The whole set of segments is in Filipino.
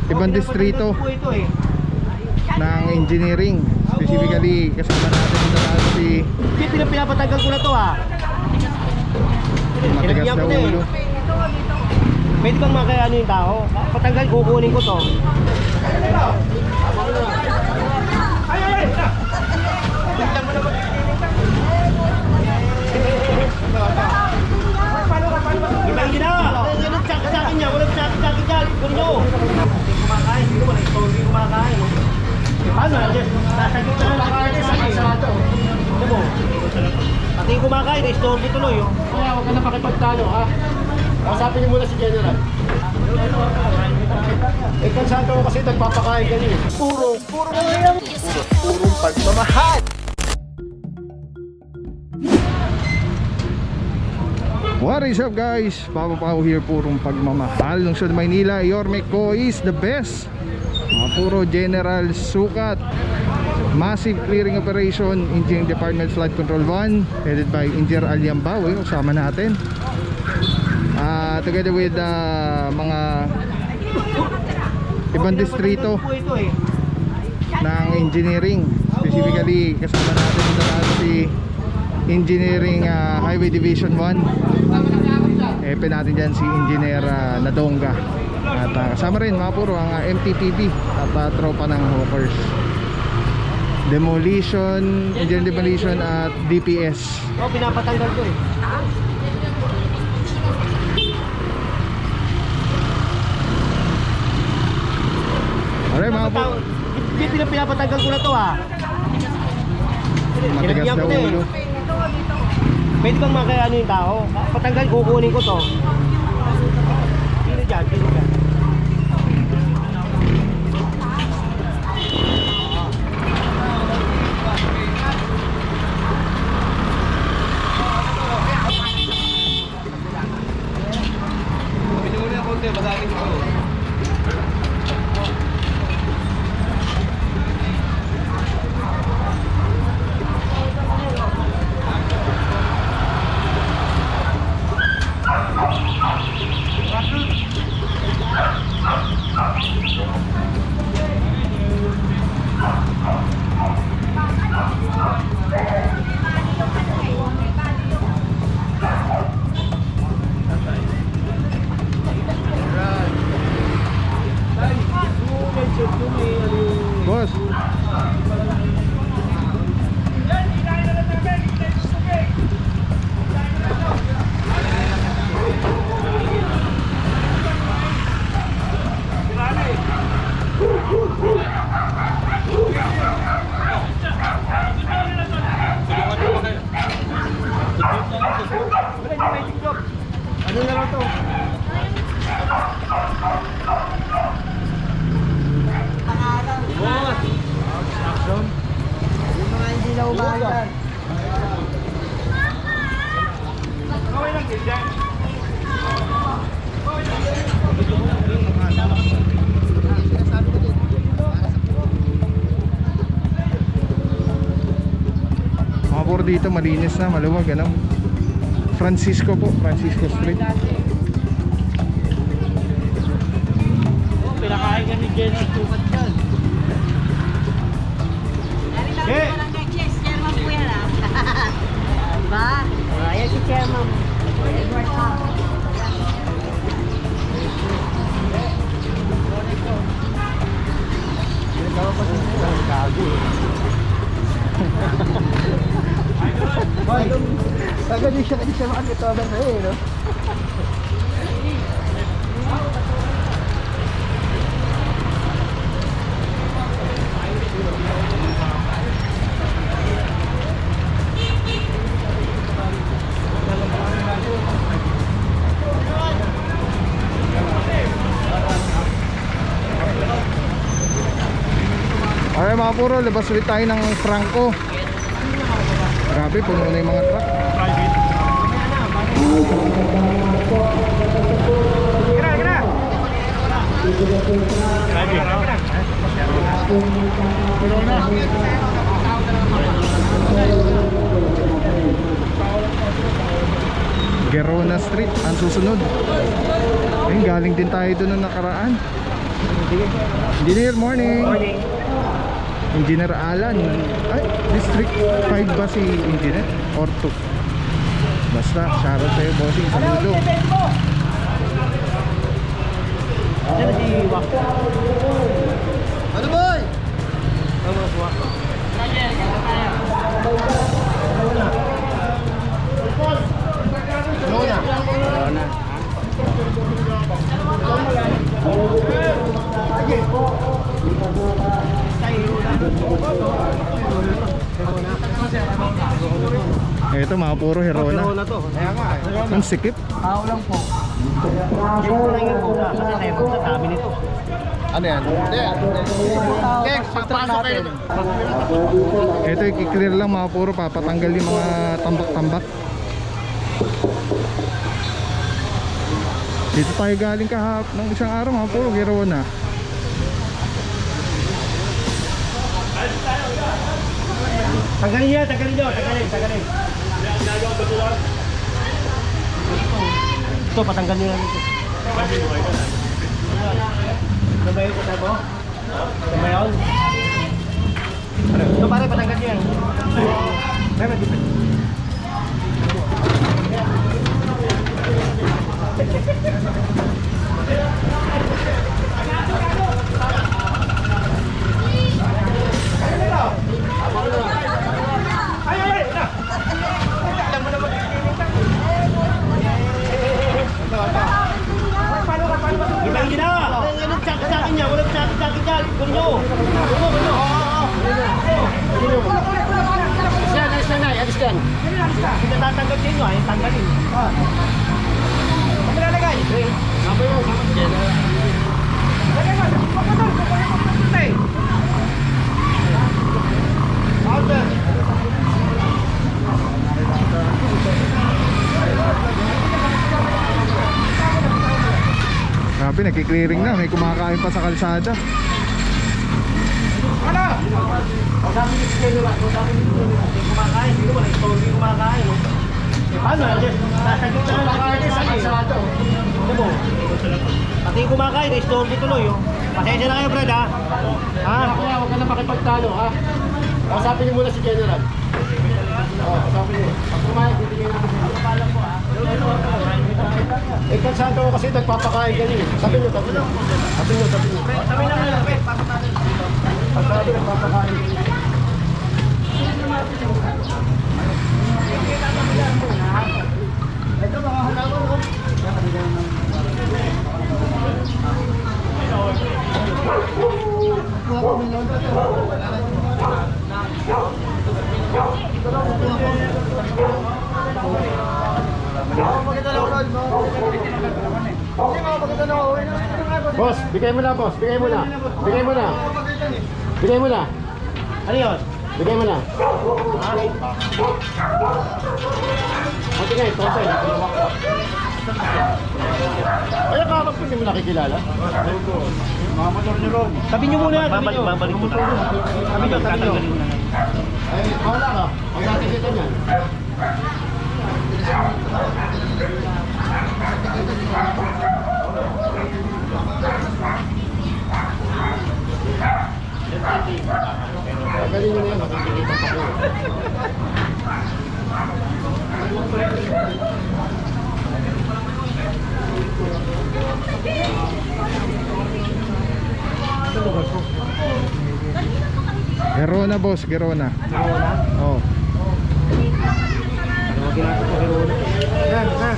ibang distrito ng engineering. Specifically, kasama natin dito si pinapatagal ko na to ha. matigas na ulo. Pwede bang makayano yung tao? Patanggal, kukunin ko to. Ibang gina! Walang jacket niya, walang jacket dyan. Gulo! Hindi kumakain, hindi ko hindi kumakain. Paano? Nasagit na lang kumakain sa akin. Ano mo? Pati yung kumakain, istorbo tuloy. Kaya huwag ka na pakipagtalo ha. Kausapin niyo muna si General. Eh, kansado ko kasi nagpapakain ganyan. Purong pagmamahal. What is up guys? Papa Pao here, purong pagmamahal. Lungsod Maynila, Yormeco is the best. Puro general sukat. Massive clearing operation, Engineering Department Flood Control 1 headed by Engineer Aliambawe, kasama natin. Together with mga ibang distrito ng engineering. Specifically, kasama natin dito si Engineering Highway Division 1. Epe natin dyan si Engineer Nadonga. At kasama rin mga puro ang MTPB at tropa ng hawkers. Demolition, Engineering Demolition at DPS. Pinapatanggal ko eh. Alright mga puro. Pinapatanggal ko na to ha. Matigas na ulo. Pwede bang makayano yung tao? Patanggal, kukunin ko to. Sino dyan? Sino dyan? Pinuli na konti, magaling ko. Boss. Ano na lang to? Yung mga hindi na umahan. Kawin lang din dyan. Mga puro dito malinis na, maluwag ano. Francisco po, Francisco Street. Pinakain ka ni Jenny Tukat dyan. Eh! Chairman po yan ah. Diba? Ayan si Chairman. Agad di siya makakitawagan na eh, no? Alright mga puro, labas ulit tayo ng Franco. Grabe, puno na yung mga truck. Gerona Street ang susunod. Ayun, galing din tayo doon nung nakaraan. Engineer, morning. Morning. Engineer Alan. Ay, District 5 ba si Engineer? Or 2? Basta, shoutout sa'yo, bossing. Saludo. Ano si Wak? Ano boy? Ano si Wak? Ito mga puro Herona. Corona to. Kaya nga. Ang sikip. Tao lang po. Yung kulay yung una. Kasi lemon sa dami nito. Ano yan? Kek, papasok kayo. Ito i-clear lang mga puro, papatanggal yung mga tambak-tambak. Dito tayo galing ng isang araw mga puro, Gerona. Tanggalin niya, tanggalin niyo, tanggalin. Ito, patanggal niyo lang ito. Ano ba yun, kasama mo? Ano ba yun? Ito pare, patanggal niyo yan. Ay, matipid. Ibang gina! Anong tsak-tsakin niya? Walang tsak-tsakin niya. Gawin niyo. Alis yan. Hindi tatanggal din nyo, ay tanggalin. Ano lalagay? Sabi mo, lagay mo, pagpapatay. Powder. Grabe, nagki-clearing na, may kumakain pa sa kalsada. Ano? Ang dami ni schedule lang, ang dami ni schedule lang. Hindi kumakain, hindi naman, hindi kumakain. Eh paano? Nasagit na lang kumakain sa kalsada. Ano mo? Pati kumakain, istorbo tuloy. Pasensya na kayo, Brad, ha? Ha? Huwag ka na makipagtalo, ha? Kasapin niyo muna si General. Kasapin niyo. Pag kumain, bibigyan namin siya. Papalang po, ha? Eh, kalsada ko kasi nagpapakain ganyan. Sabi niyo. Sabi na nga, papakain. Kalsada nagpapakain ganyan. Ito mga halaman, no? Boss, bigay mo na boss, bigay mo na. Ano yun? Bigay mo na. Okay, total. Ay, kapag hindi mo nakikilala? Mga motor nyo ron. Sabi nyo muna, babalik mo na. Sabi nyo. Ay, wala ka. Ang natin dito niyan. Galing nyo na yan, makikita pa ko. Gerona boss, Gerona. Gerona? Oo. Ano mo ginagawa sa Gerona? Yan, ha?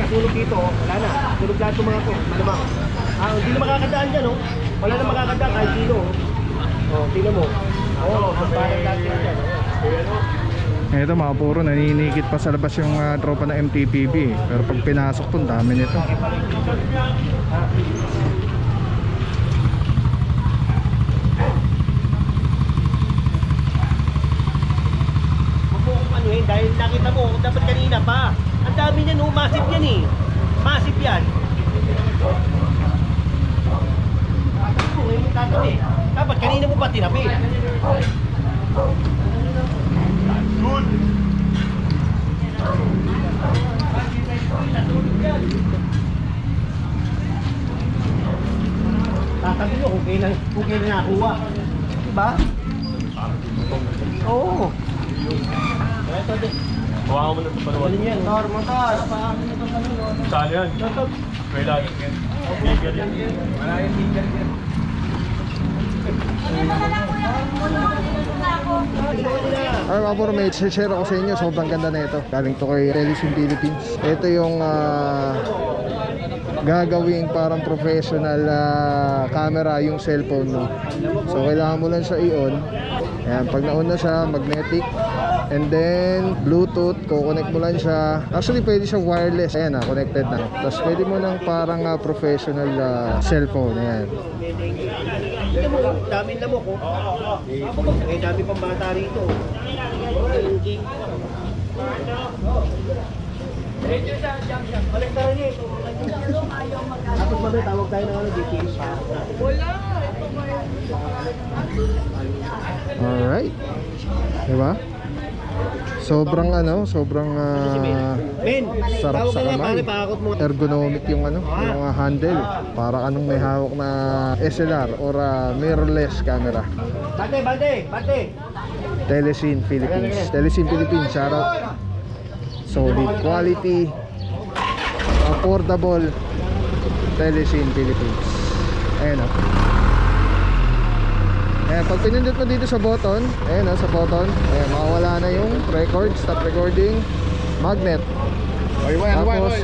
Tulog dito, wala na. Tulog lahat ng mga to, malamang. Hindi na makakadaan dyan, oh. Wala na makakadaan kahit dito, oh. Oh, tingnan mo. Oo, parang lahat yan dyan, oh. Ito mga puro naninikit pa sa labas yung tropa ng MTPB eh. Pero pag pinasok to, ang dami nito. Huwag mo akong anuhin dahil nakita mo, dapat kanina pa. Ang dami niyan, oh, massive yan eh. Massive yan. Ngayon mo tatabi. Dapat kanina mo pa tinabi. Good. Tatabi mo kung kailan nakuha. Diba? Oo. Ito din. Hawakan mo na ito panuwan. Ano yan? Motor. Saan yan? Kaya lagi yan. Bigger yan. Ay mga puro, may share ako sa inyo. Sobrang ganda na ito. Galing to kay Telesim Philippines. Ito yung gagawing parang professional camera yung cellphone mo. So kailangan mo lang siya i-on. Ayan, pag na-on na siya, magnetic. And then Bluetooth, kukonect mo lang siya. Actually pwede siya wireless. Ayan na, connected na. Tapos pwede mo lang parang professional cellphone. Ayan. Ito mo, dami na mo ko. Eh, dami pang bata rito. Kolektaran niya ito. Tapos mamaya tawag tayo ng details. Alright. Diba? Sobrang sobrang Men, sarap tawag sa ka nga kamay. pare, pakakot mo. Ergonomic yung yung handle. Para anong may hawak na SLR or mirrorless camera. Bate! Telesim Philippines. Telesim Philippines, shout out. Solid quality, affordable. Telesim Philippines. Ayan o. Ayan, pag pinindot mo dito sa button, ayan sa button, ayan, makawala na yung record, stop recording, magnet. Tapos